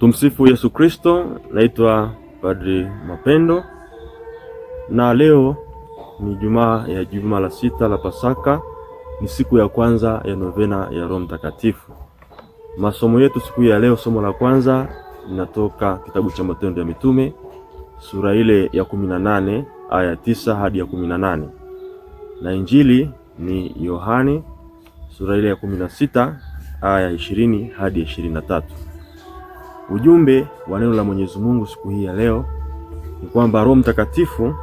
Tumsifu Yesu Kristo. Naitwa Padri Mapendo, na leo ni juma la sita la Pasaka. Ni siku ya kwanza ya novena ya Roho Mtakatifu. Masomo yetu siku ya leo, somo la kwanza linatoka kitabu cha Matendo ya Mitume sura ile ya 18 aya 9 hadi ya 18, na Injili ni Yohane sura ile ya 16 aya 20 hadi 23. Ujumbe wa neno la Mwenyezi Mungu siku hii ya leo ni kwamba Roho Mtakatifu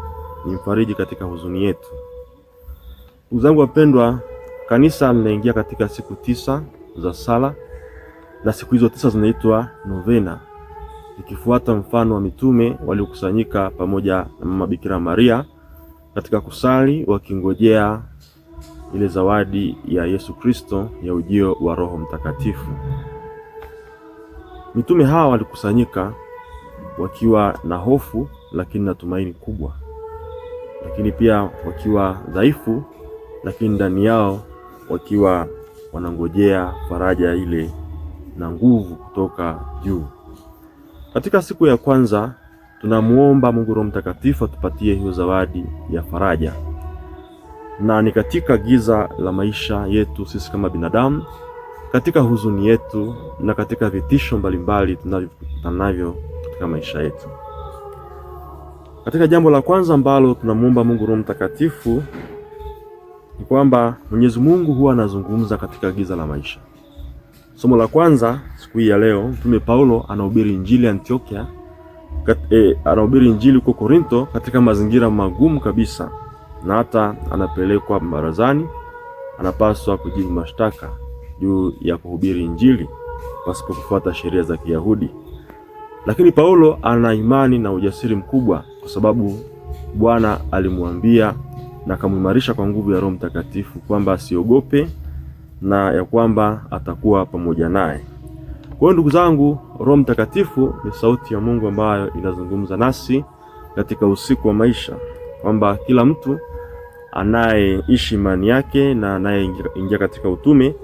ni mfariji katika huzuni yetu. Ndugu zangu wapendwa, kanisa linaingia katika siku 9 za sala, na siku hizo 9 zinaitwa novena, ikifuata mfano wa mitume waliokusanyika pamoja na Mama Bikira Maria katika kusali wakingojea ile zawadi ya Yesu Kristo ya ujio wa Roho Mtakatifu. Mitume hawa walikusanyika wakiwa na hofu lakini na tumaini kubwa, lakini pia wakiwa dhaifu, lakini ndani yao wakiwa wanangojea faraja ile na nguvu kutoka juu. Katika siku ya kwanza tunamuomba Mungu Roho Mtakatifu atupatie hiyo zawadi ya faraja, na ni katika giza la maisha yetu sisi kama binadamu, katika huzuni yetu na katika vitisho mbalimbali tunavyokutana navyo katika maisha yetu. Katika jambo la kwanza ambalo tunamuomba Mungu Roho Mtakatifu ni kwamba Mwenyezi Mungu huwa anazungumza katika giza la maisha. Somo la kwanza siku hii ya leo, Mtume Paulo anahubiri Injili Antiokia, anahubiri Injili huko Korinto katika mazingira magumu kabisa, na hata anapelekwa barazani, anapaswa kujibu mashtaka juu ya kuhubiri Injili pasipo kufuata sheria za Kiyahudi. Lakini Paulo ana imani na ujasiri mkubwa kwa sababu Bwana alimwambia na akamuimarisha kwa nguvu ya Roho Mtakatifu kwamba asiogope na ya kwamba atakuwa pamoja naye. Kwa hiyo ndugu zangu, Roho Mtakatifu ni sauti ya Mungu ambayo inazungumza nasi katika usiku wa maisha, kwamba kila mtu anayeishi imani yake na anayeingia katika utume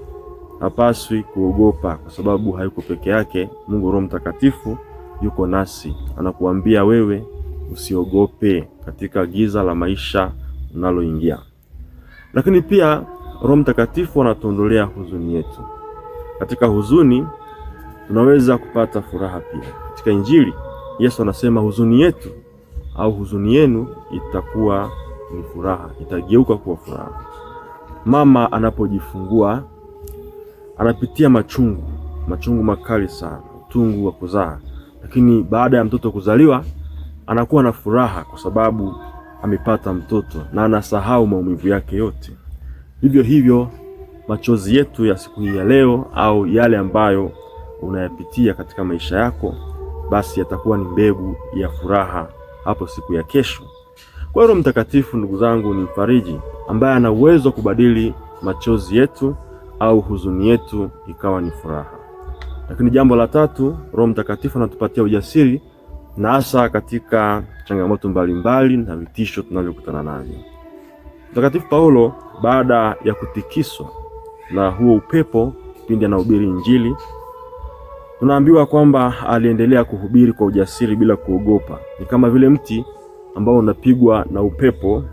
hapaswi kuogopa, kwa sababu hayuko peke yake. Mungu Roho Mtakatifu yuko nasi, anakuambia wewe usiogope katika giza la maisha unaloingia. Lakini pia Roho Mtakatifu anatuondolea huzuni yetu. Katika huzuni tunaweza kupata furaha pia. Katika Injili Yesu anasema huzuni yetu au huzuni yenu itakuwa ni furaha, itageuka kuwa furaha. Mama anapojifungua anapitia machungu makali sana, utungu wa kuzaa, lakini baada ya mtoto kuzaliwa anakuwa na furaha kwa sababu amepata mtoto na anasahau maumivu yake yote. Hivyo hivyo machozi yetu ya siku hii ya leo au yale ambayo unayapitia katika maisha yako, basi yatakuwa ni mbegu ya furaha hapo siku ya kesho. Kwa hiyo Roho Mtakatifu, ndugu zangu, ni mfariji ambaye ana uwezo kubadili machozi yetu au huzuni yetu ikawa ni furaha. Lakini jambo la tatu, Roho Mtakatifu anatupatia ujasiri, na hasa katika changamoto mbalimbali na vitisho tunavyokutana navyo. Mtakatifu Paulo, baada ya kutikiswa na huo upepo kipindi anahubiri Injili, tunaambiwa kwamba aliendelea kuhubiri kwa ujasiri bila kuogopa. Ni kama vile mti ambao unapigwa na upepo,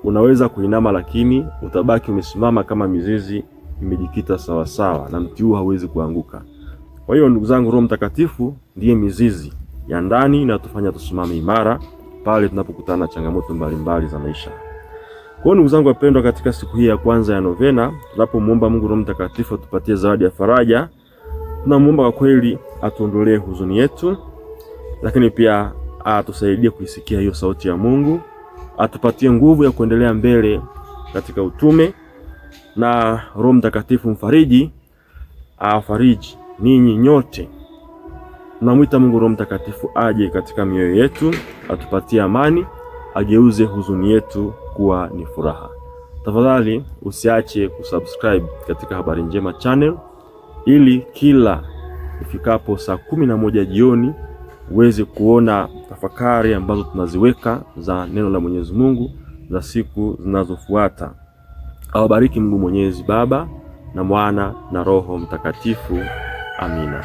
unaweza kuinama lakini utabaki umesimama kama mizizi imejikita sawasawa, na mti huu hauwezi kuanguka. Kwa hiyo ndugu zangu, Roho Mtakatifu ndiye mizizi ya ndani na tufanya tusimame imara pale tunapokutana na changamoto mbalimbali za maisha. Kwa hiyo ndugu zangu wapendwa, katika siku hii ya kwanza ya novena, tunapomuomba Mungu Roho Mtakatifu atupatie zawadi ya faraja, tunamuomba kwa kweli atuondolee huzuni yetu, lakini pia atusaidie kuisikia hiyo sauti ya Mungu, atupatie nguvu ya kuendelea mbele katika utume, na Roho Mtakatifu mfariji afariji ninyi nyote. Tunamwita Mungu Roho Mtakatifu aje katika mioyo yetu, atupatie amani, ageuze huzuni yetu kuwa ni furaha. Tafadhali usiache kusubscribe katika Habari Njema channel, ili kila ifikapo saa 11 jioni uweze kuona tafakari ambazo tunaziweka za neno la Mwenyezi Mungu za siku zinazofuata. Awabariki Mungu Mwenyezi, Baba na Mwana na Roho Mtakatifu. Amina.